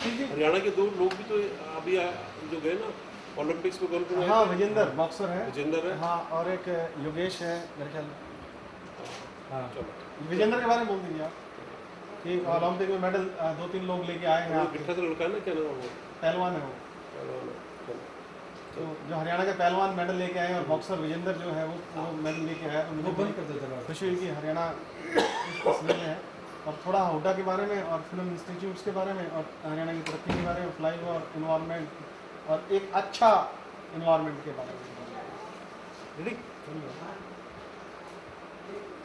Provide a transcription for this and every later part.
हरियाणा के 2 लोग भी तो अभी जो गए ना ओलंपिक्स में, कौन हाँ, विजेंद्र बॉक्सर है। विजेंद्र है। हाँ, और एक योगेश है मेरे ख्याल। हाँ, चलो विजेंद्र के बारे में बोल दीजिए आप कि ओलंपिक में मेडल 2-3 लोग लेके आए हैं वो आपके। गिट्ठा से लड़का है ना, क्या नाम है वो? पहलवान है वो। पहलवान है। चलो तो जो हरियाणा के पहलवान मेडल लेके आए हैं, और बॉक्सर विजेंद्र जो है वो मेडल लेके आया, तो मुझे बंद कर देता खुशी हुई कि हरियाणा इस तस्वीर में है। और थोड़ा हुड्डा के बारे में और फिल्म इंस्टीट्यूट्स के बारे में और हरियाणा की तरक्की के बारे में, फ्लाई और इन्वायरमेंट और एक अच्छा इन्वायरमेंट के बारे में।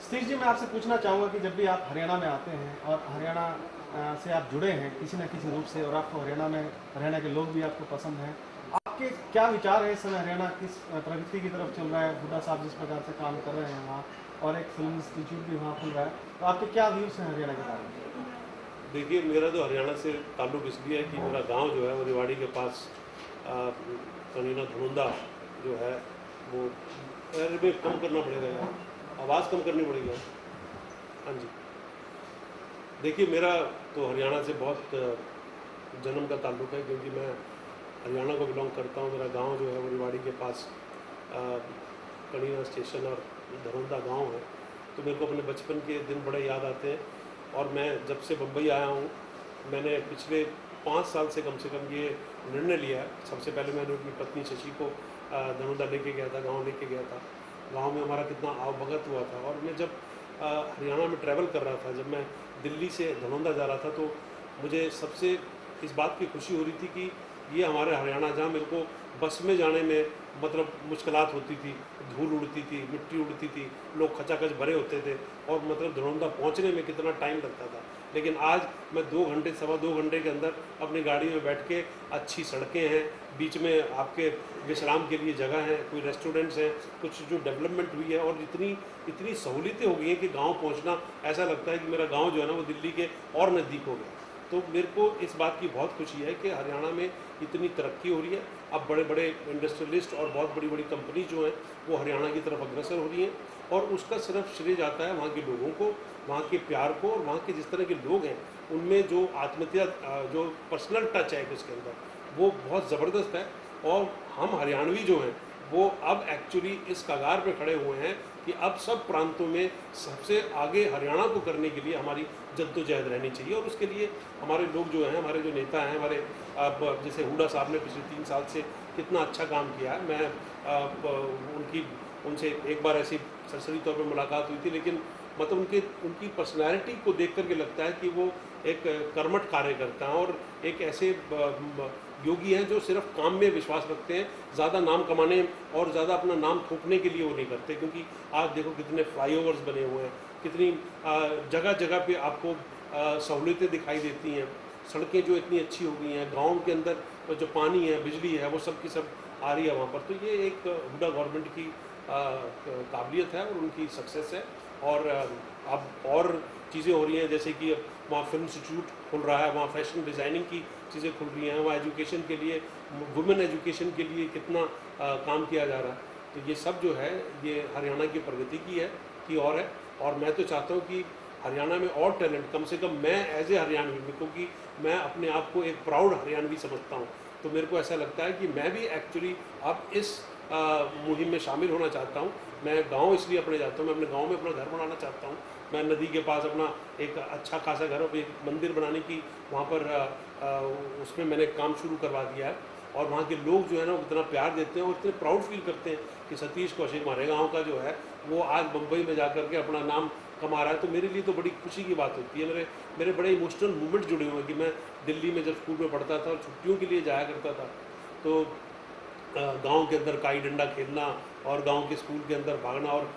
सतीश जी, मैं आपसे पूछना चाहूँगा कि जब भी आप हरियाणा में आते हैं और हरियाणा से आप जुड़े हैं किसी न किसी रूप से, और आपको हरियाणा के लोग भी आपको पसंद हैं, आपके क्या विचार है इस समय? हरियाणा किस प्रगति की तरफ चल रहा है? हुड्डा साहब जिस प्रकार से काम कर रहे हैं वहाँ, और एक फिल्म इंस्टीट्यूट भी वहाँ खुल रहा है, तो आपके क्या व्यूज़ हैं हरियाणा के बारे में? देखिए, मेरा तो हरियाणा से ताल्लुक़ इसलिए है कि मेरा गांव जो है वो रेवाड़ी के पास कनीना धनुंदा जो है वो, अरे में कम करना पड़ेगा यार, आवाज़ कम करनी पड़ेगी। हाँ जी, देखिए मेरा तो हरियाणा से बहुत जन्म का ताल्लुक़ है, क्योंकि मैं हरियाणा को बिलोंग करता हूँ। मेरा गांव जो है वो रेवाड़ी के पास कनीना स्टेशन और धनुंदा गांव है। तो मेरे को अपने बचपन के दिन बड़े याद आते हैं। और मैं जब से बम्बई आया हूँ, मैंने पिछले 5 साल से कम ये निर्णय लिया है। सबसे पहले मैंने अपनी पत्नी शशि को धनुंदा लेके गया था, गांव लेके गया था। गांव में हमारा कितना आवभगत हुआ था। और मैं जब हरियाणा में ट्रैवल कर रहा था, जब मैं दिल्ली से धनुंदा जा रहा था, तो मुझे सबसे इस बात की खुशी हो रही थी कि ये हमारे हरियाणा, जहाँ मेरे को बस में जाने में मतलब मुश्किलात होती थी, धूल उड़ती थी, मिट्टी उड़ती थी, लोग खचाखच भरे होते थे, और मतलब धनुंदा पहुंचने में कितना टाइम लगता था। लेकिन आज मैं 2 घंटे, सवा 2 घंटे के अंदर अपनी गाड़ी में बैठ के, अच्छी सड़कें हैं, बीच में आपके विश्राम के लिए जगह है, कोई रेस्टोरेंट्स हैं, कुछ जो डेवलपमेंट हुई है, और इतनी सहूलियतें हो गई हैं कि गाँव पहुँचना ऐसा लगता है कि मेरा गाँव जो है ना वो दिल्ली के और नज़दीक हो गया। तो मेरे को इस बात की बहुत खुशी है कि हरियाणा में इतनी तरक्की हो रही है। अब बड़े बड़े इंडस्ट्रियलिस्ट और बहुत बड़ी बड़ी कंपनी जो हैं वो हरियाणा की तरफ अग्रसर हो रही हैं, और उसका सिर्फ श्रेय जाता है वहाँ के लोगों को, वहाँ के प्यार को, और वहाँ के जिस तरह के लोग हैं उनमें जो आत्मीयता, जो पर्सनल टच है उसके अंदर, वो बहुत ज़बरदस्त है। और हम हरियाणवी जो हैं वो अब एक्चुअली इस कगार पे खड़े हुए हैं कि अब सब प्रांतों में सबसे आगे हरियाणा को करने के लिए हमारी जद्दोजहद रहनी चाहिए। और उसके लिए हमारे लोग जो हैं, हमारे जो नेता हैं, हमारे अब जैसे हुड्डा साहब ने पिछले 3 साल से कितना अच्छा काम किया है। मैं उनसे एक बार ऐसी सरसरी तौर पर मुलाकात हुई थी, लेकिन मतलब उनकी पर्सनैलिटी को देख करके लगता है कि वो एक कर्मठ कार्यकर्ता हैं, और एक ऐसे योगी हैं जो सिर्फ काम में विश्वास रखते हैं, ज़्यादा नाम कमाने और ज़्यादा अपना नाम थोपने के लिए वो नहीं करते। क्योंकि आज देखो कितने फ्लाईओवर्स बने हुए हैं, कितनी जगह जगह पे आपको सहूलियतें दिखाई देती हैं, सड़कें जो इतनी अच्छी हो गई हैं, गाँव के अंदर जो पानी है, बिजली है, वो सब की सब आ रही है वहाँ पर। तो ये एक हुड्डा गवर्नमेंट की काबिलियत है और उनकी सक्सेस है। और अब और चीज़ें हो रही हैं, जैसे कि वहाँ फिल्म इंस्टीट्यूट खुल रहा है, वहाँ फैशन डिज़ाइनिंग की चीज़ें खुल रही हैं, वहाँ एजुकेशन के लिए, वुमेन एजुकेशन के लिए कितना काम किया जा रहा है। तो ये सब जो है ये हरियाणा की प्रगति की है, की और है। और मैं तो चाहता हूँ कि हरियाणा में और टैलेंट, कम से कम मैं एज ए हरियाणवी, क्योंकि मैं अपने आप को एक प्राउड हरियाणवी समझता हूँ, तो मेरे को ऐसा लगता है कि मैं भी एक्चुअली अब इस मुहिम में शामिल होना चाहता हूँ। मैं गांव इसलिए अपने जाता हूँ, मैं अपने गांव में अपना घर बनाना चाहता हूँ। मैं नदी के पास अपना एक अच्छा खासा घर, एक मंदिर बनाने की वहाँ पर उसमें मैंने काम शुरू करवा दिया है। और वहाँ के लोग जो है ना वो इतना प्यार देते हैं और इतने प्राउड फील करते हैं कि सतीश कौशिक हमारे गाँव का जो है वो आज मुंबई में जा कर के अपना नाम कमा रहा है। तो मेरे लिए तो बड़ी खुशी की बात होती है। मेरे बड़े इमोशनल मूवमेंट जुड़े हुए हैं कि मैं दिल्ली में जब स्कूल में पढ़ता था और छुट्टियों के लिए जाया करता था, तो गांव के अंदर काई डंडा खेलना और गांव के स्कूल के अंदर भागना और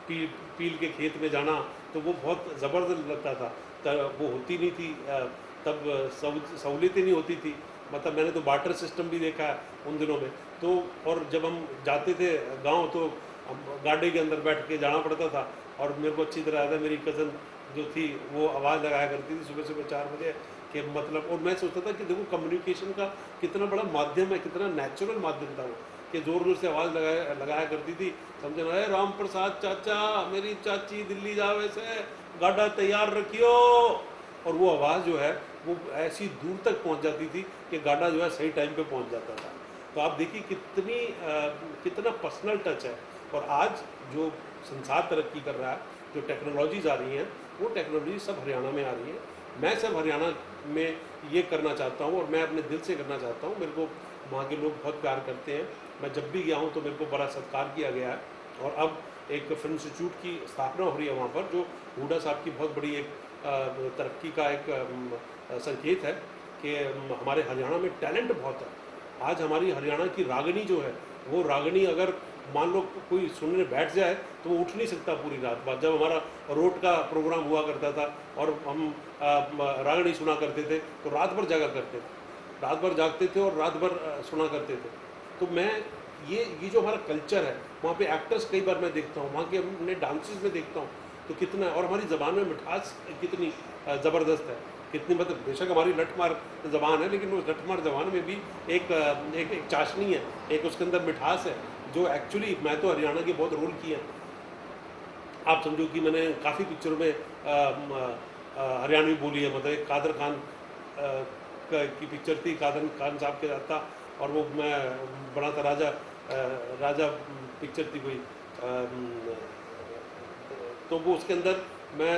पील के खेत में जाना, तो वो बहुत ज़बरदस्त लगता था। तब वो होती नहीं थी, तब सहूलियतें नहीं होती थी। मतलब मैंने तो बार्टर सिस्टम भी देखा है उन दिनों में। तो और जब हम जाते थे गांव तो हम गाड़ी के अंदर बैठ के जाना पड़ता था। और मेरे को अच्छी तरह याद है, मेरी कज़न जो थी वो आवाज़ लगाया करती थी सुबह सुबह 4 बजे कि मतलब, और मैं सोचता था कि देखो कम्युनिकेशन का कितना बड़ा माध्यम है, कितना नेचुरल माध्यम था वो, कि ज़ोर ज़ोर से आवाज़ लगाया करती थी। समझे ना, राम प्रसाद चाचा, मेरी चाची दिल्ली जावे से गाड़ा तैयार रखियो, और वो आवाज़ जो है वो ऐसी दूर तक पहुंच जाती थी कि गाना जो है सही टाइम पे पहुंच जाता था। तो आप देखिए कितना पर्सनल टच है। और आज जो संसार तरक्की कर रहा है, जो टेक्नोलॉजीज आ रही हैं, वो टेक्नोलॉजी सब हरियाणा में आ रही है। मैं सब हरियाणा में ये करना चाहता हूँ और मैं अपने दिल से करना चाहता हूँ। मेरे को वहाँ के लोग बहुत प्यार करते हैं। मैं जब भी गया हूँ तो मेरे को बड़ा सत्कार किया गया है। और अब एक फिल्म इंस्टीट्यूट की स्थापना हो रही है वहाँ पर, जो हुड्डा साहब की बहुत बड़ी एक तरक्की का एक संकेत है कि हमारे हरियाणा में टैलेंट बहुत है। आज हमारी हरियाणा की रागनी जो है, वो रागनी अगर मान लो कोई सुनने बैठ जाए तो वो उठ नहीं सकता पूरी रात बाद। जब हमारा रोड का प्रोग्राम हुआ करता था और हम रागनी सुना करते थे तो रात भर जागा करते थे, रात भर जागते थे और रात भर सुना करते थे। तो मैं ये जो हमारा कल्चर है, वहाँ पे एक्टर्स कई बार मैं देखता हूँ, वहाँ के अपने डांसेस में देखता हूँ तो कितना, और हमारी ज़बान में मिठास कितनी ज़बरदस्त है, कितनी, मतलब बेशक हमारी लठमार ज़बान है लेकिन उस लठमार ज़बान में भी एक चाशनी है, एक उसके अंदर मिठास है जो एक्चुअली, मैं तो हरियाणा के बहुत रोल किए हैं। आप समझो कि मैंने काफ़ी पिक्चरों में हरियाणवी बोली है। मतलब एक कादर खान की पिक्चर थी, कादर खान साहब के साथ था और वो मैं बना था राजा पिक्चर थी कोई, तो वो उसके अंदर मैं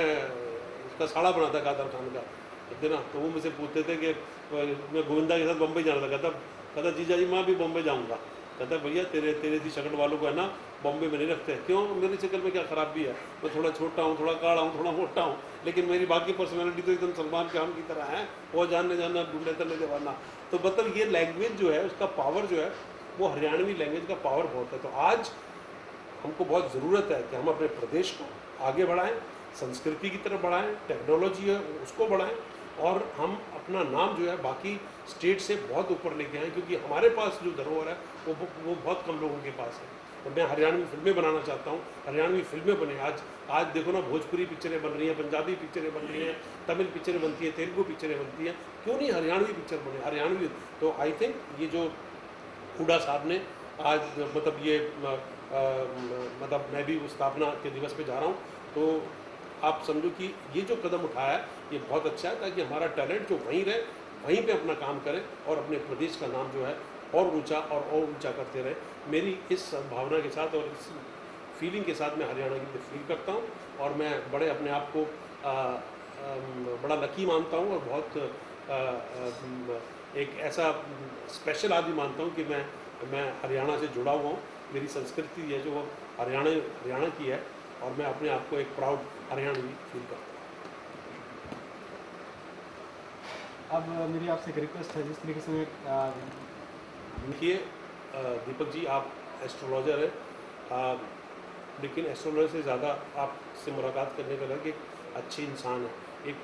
उसका साड़ा बना था कादर खान का, कहते ना। तो वो मुझसे पूछते थे कि मैं गोविंदा के साथ बम्बई जाना था, कहता जीजा जी मैं भी बम्बई जाऊँगा। कहता भैया तेरे सी शक्ल वालों को है ना बॉम्बे में नहीं रखते। क्यों, मेरी शक्ल में क्या खराबी है, मैं थोड़ा छोटा हूँ, थोड़ा काला हूँ, थोड़ा मोटा हूँ, लेकिन मेरी बाकी पर्सनैलिटी तो एकदम सलमान खान की तरह है, वो जानने जाना ढूंढने तलने जवाना। तो मतलब ये लैंग्वेज जो है, उसका पावर जो है, वो हरियाणवी लैंग्वेज का पावर बहुत है। तो आज हमको बहुत ज़रूरत है कि हम अपने प्रदेश को आगे बढ़ाएं, संस्कृति की तरफ बढ़ाएं, टेक्नोलॉजी है उसको बढ़ाएं, और हम अपना नाम जो है बाकी स्टेट से बहुत ऊपर लेके आएँ, क्योंकि हमारे पास जो धरोहर है वो बहुत कम लोगों के पास है। तो मैं हरियाणवी फिल्में बनाना चाहता हूँ, हरियाणवी फिल्में बने। आज देखो ना, भोजपुरी पिक्चरें बन रही हैं, पंजाबी पिक्चरें बन रही हैं, तमिल पिक्चरें बनती हैं, तेलुगु पिक्चरें बनती हैं, क्यों नहीं हरियाणवी पिक्चर बने, हरियाणवी। तो आई थिंक ये जो हुड्डा साहब ने आज मतलब ये मतलब मैं भी उस स्थापना के दिवस पे जा रहा हूँ, तो आप समझो कि ये जो कदम उठाया है ये बहुत अच्छा है, ताकि हमारा टैलेंट जो वहीं रहे, वहीं पे अपना काम करे और अपने प्रदेश का नाम जो है और ऊंचा करते रहे। मेरी इस भावना के साथ और इस फीलिंग के साथ मैं हरियाणा की फील करता हूँ, और मैं बड़े अपने आप को बड़ा लकी मानता हूँ, और बहुत एक ऐसा स्पेशल आदमी मानता हूँ कि मैं हरियाणा से जुड़ा हुआ हूँ। मेरी संस्कृति है जो हरियाणा की है, और मैं अपने आप को एक प्राउड हरियाणवी फील करता अब मेरी आपसे एक रिक्वेस्ट है, जिस तरीके से मैं हूँ। देखिए दीपक जी, आप एस्ट्रोलॉजर हैं, लेकिन एस्ट्रोलॉजर से ज़्यादा आपसे मुलाकात करने का लग एक अच्छे इंसान है, एक